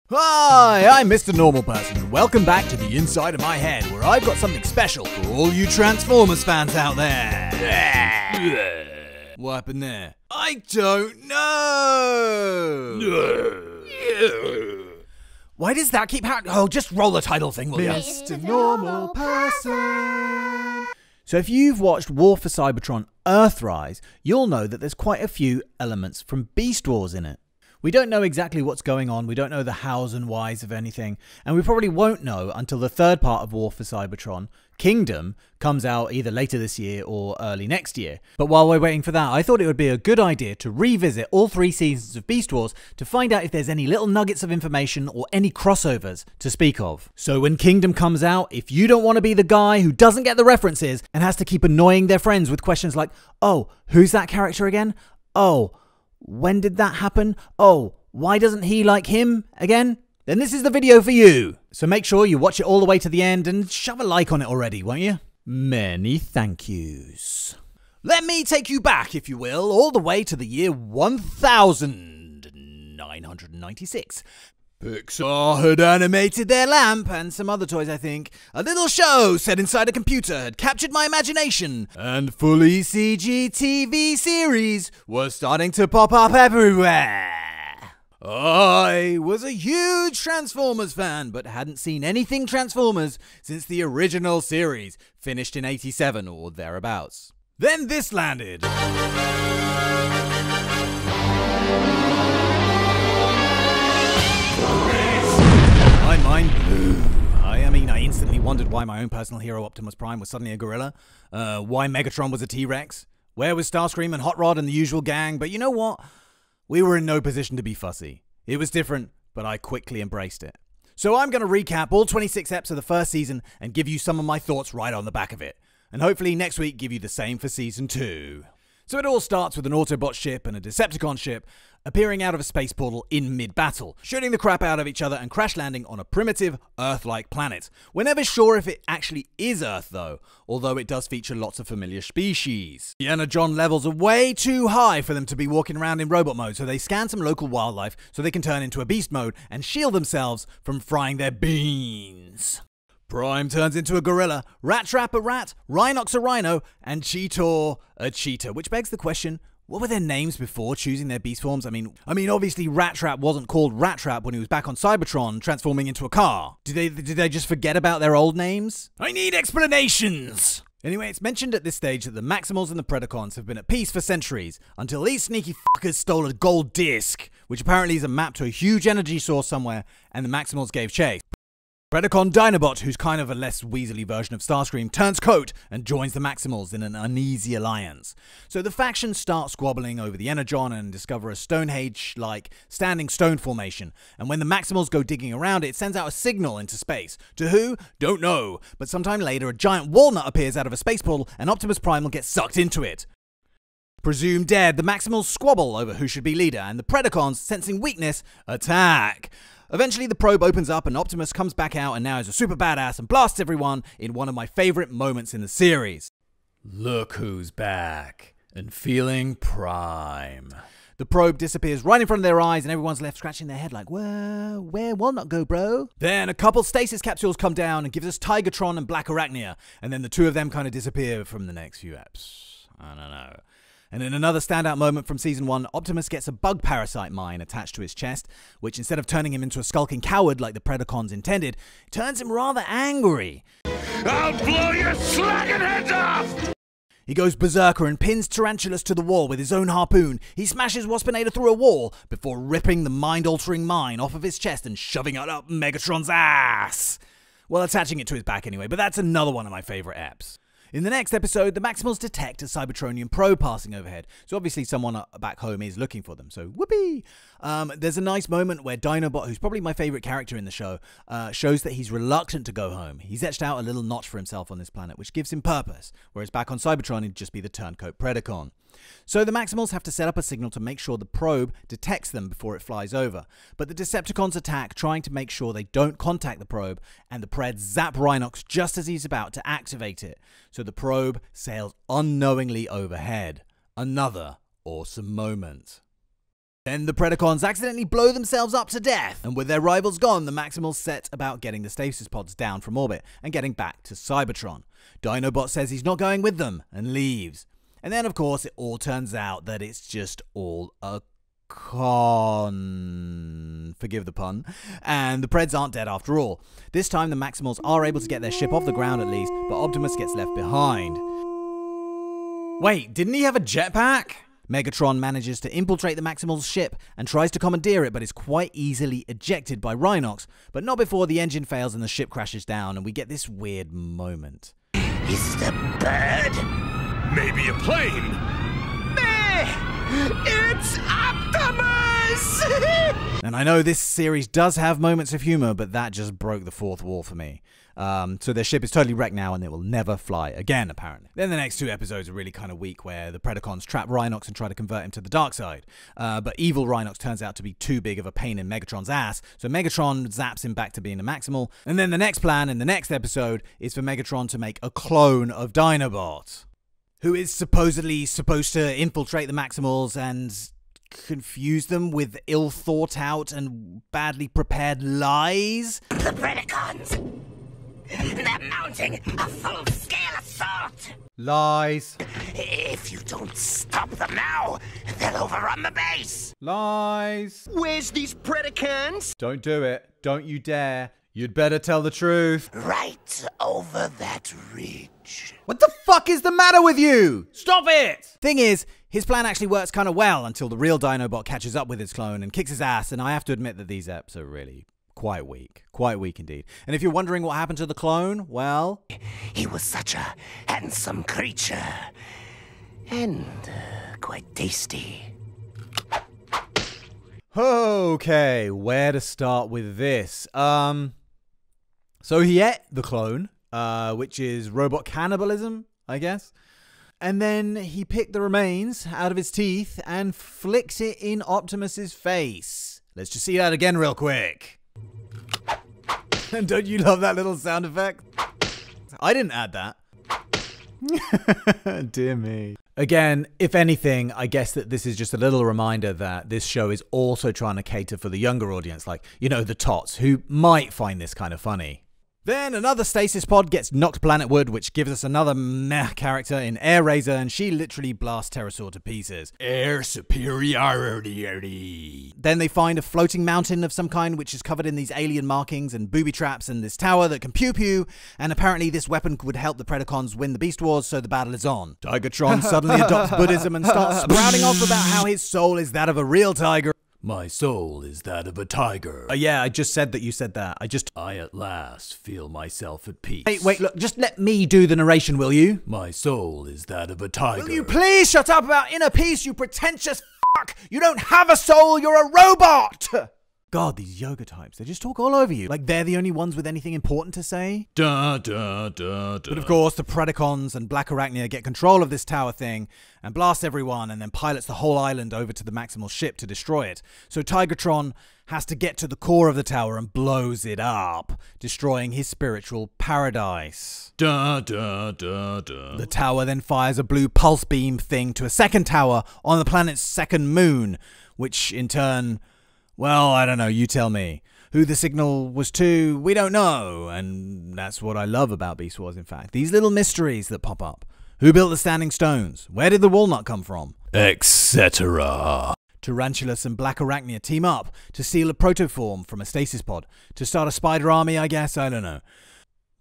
Hi, I'm MrNormalPerson, and welcome back to the inside of my head, where I've got something special for all you Transformers fans out there. What happened there? I don't know. Why does that keep happening? Oh, just roll the title thing, will you? MrNormalPerson. So if you've watched War for Cybertron Earthrise, you'll know that there's quite a few elements from BeastWars in it. We don't know exactly what's going on, we don't know the hows and whys of anything, and we probably won't know until the third part of War for Cybertron, Kingdom, comes out either later this year or early next year. But while we're waiting for that, I thought it would be a good idea to revisit all 3 seasons of Beast Wars to find out if there's any little nuggets of information or any crossovers to speak of. So when Kingdom comes out, if you don't want to be the guy who doesn't get the references and has to keep annoying their friends with questions like, oh, who's that character again? Oh, when did that happen? Oh, why doesn't he like him again? Then this is the video for you. So make sure you watch it all the way to the end and shove a like on it already, won't you? Many thank yous. Let me take you back, if you will, all the way to the year 1996. Pixar had animated their lamp and some other toys, I think. A little show set inside a computer had captured my imagination, and fully CG TV series was starting to pop up everywhere. I was a huge Transformers fan, but hadn't seen anything Transformers since the original series, finished in '87 or thereabouts. Then this landed. My mind blew. I instantly wondered why my own personal hero Optimus Prime was suddenly a gorilla, why Megatron was a T-Rex, where was Starscream and Hot Rod and the usual gang, but you know what? We were in no position to be fussy. It was different, but I quickly embraced it. So I'm going to recap all 26 eps of the first season and give you some of my thoughts right on the back of it. And hopefully next week give you the same for season 2. So it all starts with an Autobot ship and a Decepticon ship appearing out of a space portal in mid-battle, shooting the crap out of each other and crash landing on a primitive Earth-like planet. We're never sure if it actually is Earth though, although it does feature lots of familiar species. The Energon levels are way too high for them to be walking around in robot mode, so they scan some local wildlife so they can turn into a beast mode and shield themselves from frying their beans. Prime turns into a gorilla, Rat Trap a rat, Rhinox a rhino, and Cheetor a cheetah, which begs the question, what were their names before choosing their beast forms? I mean, obviously Rat Trap wasn't called Rat Trap when he was back on Cybertron transforming into a car. Did they just forget about their old names? I need explanations! Anyway, it's mentioned at this stage that the Maximals and the Predacons have been at peace for centuries, until these sneaky fuckers stole a gold disc, which apparently is a map to a huge energy source somewhere, and the Maximals gave chase. Predacon Dinobot, who's kind of a less weaselly version of Starscream, turns coat and joins the Maximals in an uneasy alliance. So the factions start squabbling over the Energon and discover a Stonehenge-like standing stone formation, and when the Maximals go digging around it sends out a signal into space. To who? Don't know, but sometime later a giant walnut appears out of a space portal and Optimus Prime will get sucked into it. Presumed dead, the Maximals squabble over who should be leader, and the Predacons, sensing weakness, attack. Eventually the probe opens up and Optimus comes back out and now is a super badass and blasts everyone in one of my favorite moments in the series. Look who's back and feeling prime. The probe disappears right in front of their eyes and everyone's left scratching their head like, whoa, where Walnut go, bro? Then a couple stasis capsules come down and gives us Tigatron and Black Arachnia, and then the two of them kind of disappear from the next few eps. I don't know. And in another standout moment from Season 1, Optimus gets a bug parasite mine attached to his chest, which instead of turning him into a skulking coward like the Predacons intended, turns him rather angry. I'll blow your slacking heads off! He goes berserker and pins Tarantulas to the wall with his own harpoon. He smashes Waspinator through a wall before ripping the mind-altering mine off of his chest and shoving it up Megatron's ass. Well, attaching it to his back anyway, but that's another one of my favorite eps. In the next episode, the Maximals detect a Cybertronian probe passing overhead, so obviously someone back home is looking for them, so whoopee! There's a nice moment where Dinobot, who's probably my favourite character in the show, shows that he's reluctant to go home. He's etched out a little notch for himself on this planet, which gives him purpose, whereas back on Cybertron he'd just be the turncoat Predacon. So the Maximals have to set up a signal to make sure the probe detects them before it flies over. But the Decepticons attack, trying to make sure they don't contact the probe, and the Preds zap Rhinox just as he's about to activate it. So the probe sails unknowingly overhead. Another awesome moment. Then the Predacons accidentally blow themselves up to death, and with their rivals gone, the Maximals set about getting the stasis pods down from orbit and getting back to Cybertron. Dinobot says he's not going with them and leaves. And then, of course, it all turns out that it's just all a con. Forgive the pun. And the Preds aren't dead after all. This time, the Maximals are able to get their ship off the ground at least, but Optimus gets left behind. Wait, didn't he have a jetpack? Megatron manages to infiltrate the Maximals' ship and tries to commandeer it, but is quite easily ejected by Rhinox, but not before the engine fails and the ship crashes down, and we get this weird moment. Is it a bird? Maybe a plane. It's Optimus! And I know this series does have moments of humor, but that just broke the fourth wall for me. So their ship is totally wrecked now and it will never fly again, apparently. Then the next two episodes are really kind of weak, where the Predacons trap Rhinox and try to convert him to the dark side. But evil Rhinox turns out to be too big of a pain in Megatron's ass, so Megatron zaps him back to being a Maximal. And then the next plan in the next episode is for Megatron to make a clone of Dinobot, who is supposedly supposed to infiltrate the Maximals and confuse them with ill-thought-out and badly prepared lies. The Predacons! They're mounting a full-scale assault! Lies. If you don't stop them now, they'll overrun the base! Lies. Where's these Predacons? Don't do it. Don't you dare. You'd better tell the truth. Right over that ridge. What the fuck is the matter with you? Stop it! Thing is, his plan actually works kind of well until the real Dinobot catches up with his clone and kicks his ass, and I have to admit that these eps are really quite weak. Quite weak indeed. And if you're wondering what happened to the clone, well, he was such a handsome creature. And quite tasty. Okay, where to start with this? So he ate the clone, which is robot cannibalism, I guess. And then he picked the remains out of his teeth and flicks it in Optimus's face. Let's just see that again real quick. And don't you love that little sound effect? I didn't add that. Dear me. Again, if anything, I guess that this is just a little reminder that this show is also trying to cater for the younger audience, like, you know, the tots, who might find this kind of funny. Then another stasis pod gets knocked planetward, which gives us another meh character in Air Razor, and she literally blasts Pterosaur to pieces. Air superiority. Then they find a floating mountain of some kind, which is covered in these alien markings and booby traps, and this tower that can pew-pew, and apparently this weapon would help the Predacons win the BeastWars, so the battle is on. Tigertron suddenly adopts Buddhism and starts sprouting off about how his soul is that of a real tiger. My soul is that of a tiger. Yeah, I just said that you said that. I at last feel myself at peace. Hey, wait, look, just let me do the narration, will you? My soul is that of a tiger. Will you please shut up about inner peace, you pretentious fuck? You don't have a soul, you're a robot! God, these yoga types, they just talk all over you. Like they're the only ones with anything important to say. Da, da, da, da. But of course, the Predacons and Black Arachnia get control of this tower thing and blast everyone and then pilots the whole island over to the Maximal ship to destroy it. So Tigertron has to get to the core of the tower and blows it up, destroying his spiritual paradise. Da, da, da, da. The tower then fires a blue pulse beam thing to a second tower on the planet's second moon, which in turn... well, I don't know, you tell me. Who the signal was to, we don't know. And that's what I love about BeastWars, in fact. These little mysteries that pop up. Who built the standing stones? Where did the walnut come from? Etc. Tarantulas and Black Arachnia team up to steal a protoform from a stasis pod. To start a spider army, I guess, I don't know.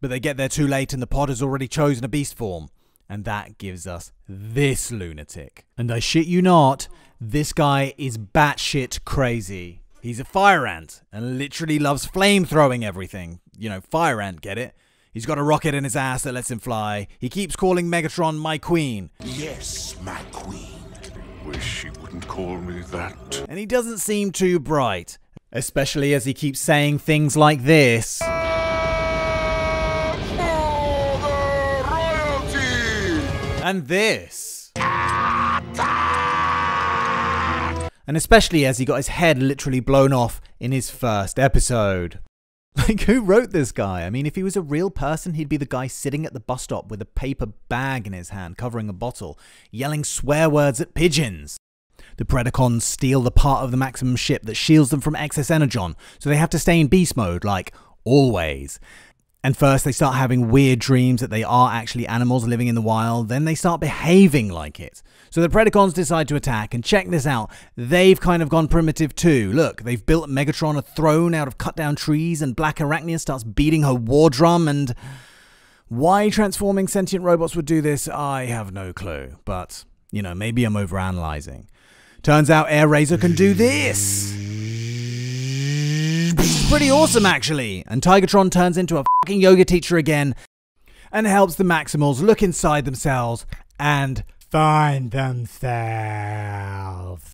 But they get there too late and the pod has already chosen a beast form. And that gives us this lunatic. And I shit you not, this guy is batshit crazy. He's a fire ant and literally loves flame-throwing everything. You know, fire ant, get it? He's got a rocket in his ass that lets him fly. He keeps calling Megatron my queen. Yes, my queen. Wish she wouldn't call me that. And he doesn't seem too bright. Especially as he keeps saying things like this. And this. And especially as he got his head literally blown off in his first episode. Like, who wrote this guy? I mean, if he was a real person, he'd be the guy sitting at the bus stop with a paper bag in his hand, covering a bottle, yelling swear words at pigeons. The Predacons steal the part of the Maximum ship that shields them from excess energon, so they have to stay in beast mode, like, always. And first they start having weird dreams that they are actually animals living in the wild, then they start behaving like it. So the Predacons decide to attack, and check this out, they've kind of gone primitive too. Look, they've built Megatron a throne out of cut down trees, and Black Arachnia starts beating her war drum, and why transforming sentient robots would do this, I have no clue. But, you know, maybe I'm overanalyzing. Turns out Air Razor can do this! It's pretty awesome, actually. And Tigatron turns into a fucking yoga teacher again and helps the Maximals look inside themselves and find themselves.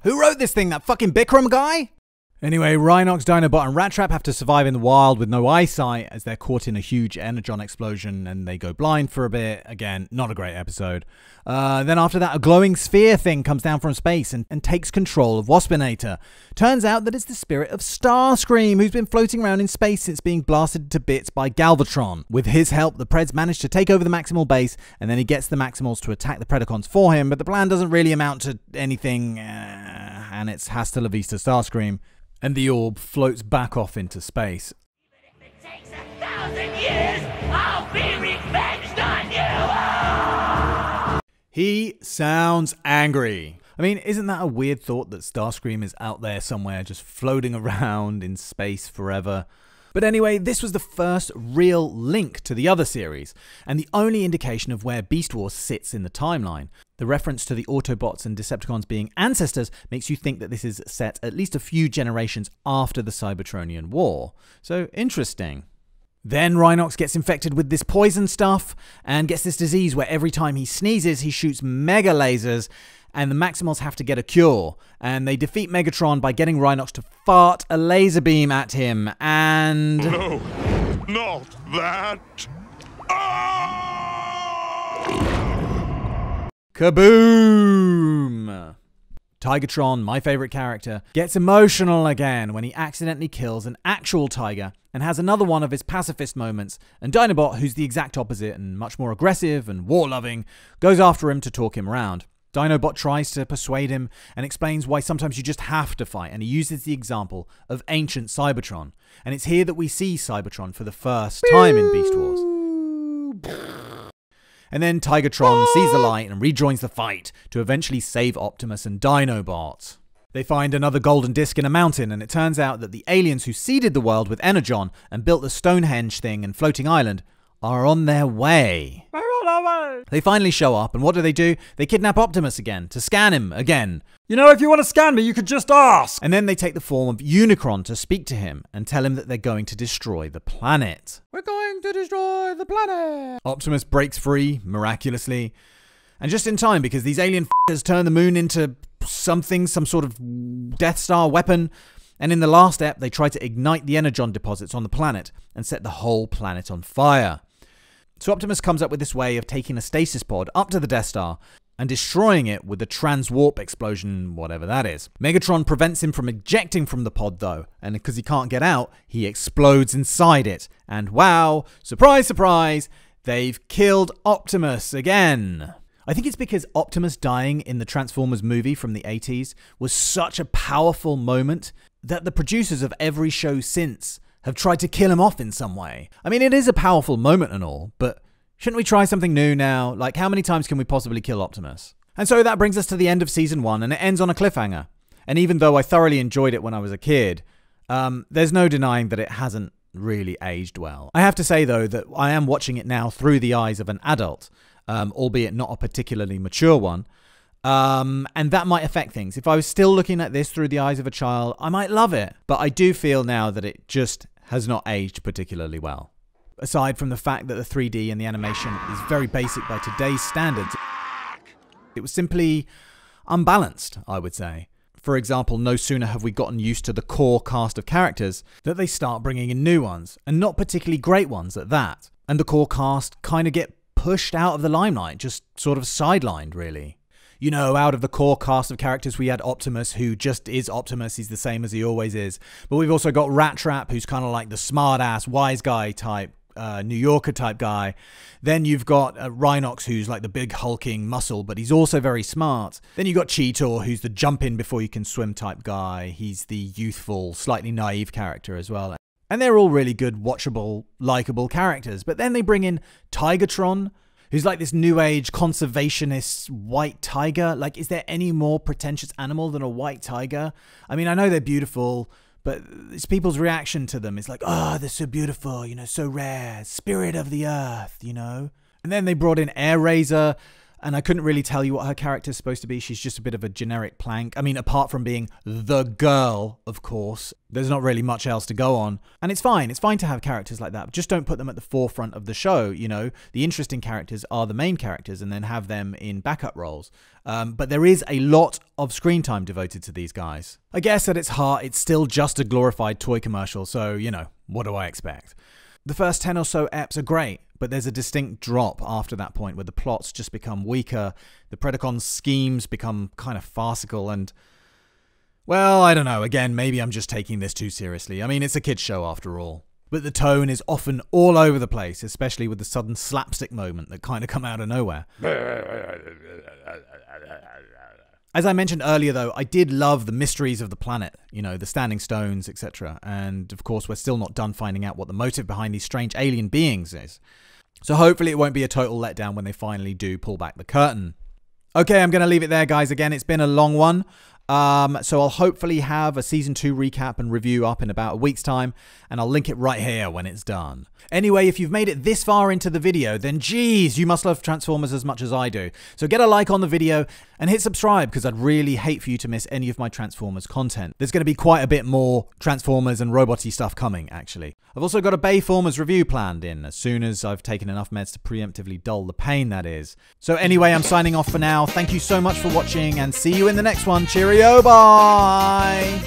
Who wrote this thing? That fucking Bikram guy? Anyway, Rhinox, Dinobot and Rat Trap have to survive in the wild with no eyesight as they're caught in a huge energon explosion and they go blind for a bit. Again, not a great episode. Then after that, a glowing sphere thing comes down from space and takes control of Waspinator. Turns out that it's the spirit of Starscream, who's been floating around in space since being blasted to bits by Galvatron. With his help, the Preds manage to take over the Maximal base, and then he gets the Maximals to attack the Predacons for him, but the plan doesn't really amount to anything, and it's hasta la vista Starscream. And the orb floats back off into space. Even if it takes 1,000 years, I'll be revenged on you! He sounds angry. I mean, isn't that a weird thought that Starscream is out there somewhere just floating around in space forever? But anyway, this was the first real link to the other series, and the only indication of where BeastWars sits in the timeline. The reference to the Autobots and Decepticons being ancestors makes you think that this is set at least a few generations after the Cybertronian War. So, interesting. Then Rhinox gets infected with this poison stuff, and gets this disease where every time he sneezes, he shoots mega lasers, and the Maximals have to get a cure, and they defeat Megatron by getting Rhinox to fart a laser beam at him, and... No, not that! Ah! Kaboom! Tigatron, my favorite character, gets emotional again when he accidentally kills an actual tiger and has another one of his pacifist moments, and Dinobot, who's the exact opposite and much more aggressive and war-loving, goes after him to talk him around. Dinobot tries to persuade him and explains why sometimes you just have to fight, and he uses the example of ancient Cybertron. And it's here that we see Cybertron for the first time in Beast Wars. And then Tigatron sees the light and rejoins the fight to eventually save Optimus and Dinobot. They find another golden disc in a mountain, and it turns out that the aliens who seeded the world with Energon and built the Stonehenge thing and floating island are on their way. They finally show up, and what do? They kidnap Optimus again, to scan him again. You know, if you want to scan me, you could just ask! And then they take the form of Unicron to speak to him, and tell him that they're going to destroy the planet. We're going to destroy the planet! Optimus breaks free, miraculously. And just in time, because these alien f***ers turn the moon into something, some sort of Death Star weapon. And in the last ep, they try to ignite the energon deposits on the planet, and set the whole planet on fire. So Optimus comes up with this way of taking a stasis pod up to the Death Star and destroying it with the transwarp explosion, whatever that is. Megatron prevents him from ejecting from the pod though, and because he can't get out, he explodes inside it. And wow, surprise, surprise, they've killed Optimus again. I think it's because Optimus dying in the Transformers movie from the 80s was such a powerful moment that the producers of every show since have tried to kill him off in some way. I mean, it is a powerful moment and all, but shouldn't we try something new now? Like, how many times can we possibly kill Optimus? And so that brings us to the end of Season 1, and it ends on a cliffhanger. And even though I thoroughly enjoyed it when I was a kid, there's no denying that it hasn't really aged well. I have to say, though, that I am watching it now through the eyes of an adult, albeit not a particularly mature one. And that might affect things. If I was still looking at this through the eyes of a child, I might love it. But I do feel now that it just has not aged particularly well. Aside from the fact that the 3D and the animation is very basic by today's standards, it was simply unbalanced, I would say. For example, no sooner have we gotten used to the core cast of characters that they start bringing in new ones, and not particularly great ones at that. And the core cast kind of get pushed out of the limelight, just sort of sidelined, really. You know, out of the core cast of characters, we had Optimus, who just is Optimus. He's the same as he always is. But we've also got Rat Trap, who's kind of like the smart-ass, wise guy type New Yorker type guy. Then you've got Rhinox, who's like the big hulking muscle, but he's also very smart. Then you've got Cheetor, who's the jump in before you can swim type guy. He's the youthful, slightly naive character as well. And they're all really good, watchable, likable characters. But then they bring in Tigertron, who's like this new age conservationist white tiger. Like, is there any more pretentious animal than a white tiger? I mean, I know they're beautiful, but it's people's reaction to them. It's like, oh, they're so beautiful, you know, so rare, spirit of the earth, you know. And then they brought in Air Razor, and I couldn't really tell you what her character's supposed to be. She's just a bit of a generic plank. I mean, apart from being the girl, of course, there's not really much else to go on. And it's fine. It's fine to have characters like that. But just don't put them at the forefront of the show, you know. The interesting characters are the main characters, and then have them in backup roles. But there is a lot of screen time devoted to these guys. I guess at its heart, it's still just a glorified toy commercial. So, you know, what do I expect? The first 10 or so eps are great, but there's a distinct drop after that point where the plots just become weaker, the Predacon schemes become kind of farcical, and, well, I don't know, again, maybe I'm just taking this too seriously. I mean, it's a kid's show after all. But the tone is often all over the place, especially with the sudden slapstick moment that kind of come out of nowhere. As I mentioned earlier, though, I did love the mysteries of the planet, you know, the standing stones, etc. And, of course, we're still not done finding out what the motive behind these strange alien beings is. So hopefully it won't be a total letdown when they finally do pull back the curtain. Okay, I'm going to leave it there, guys. Again, it's been a long one. So I'll hopefully have a Season 2 recap and review up in about a week's time, and I'll link it right here when it's done. Anyway, if you've made it this far into the video, then geez, you must love Transformers as much as I do. So get a like on the video and hit subscribe, because I'd really hate for you to miss any of my Transformers content. There's going to be quite a bit more Transformers and robot-y stuff coming, actually. I've also got a Bayformers review planned in, as soon as I've taken enough meds to preemptively dull the pain, that is. So anyway, I'm signing off for now. Thank you so much for watching, and see you in the next one. Cheerio, bye!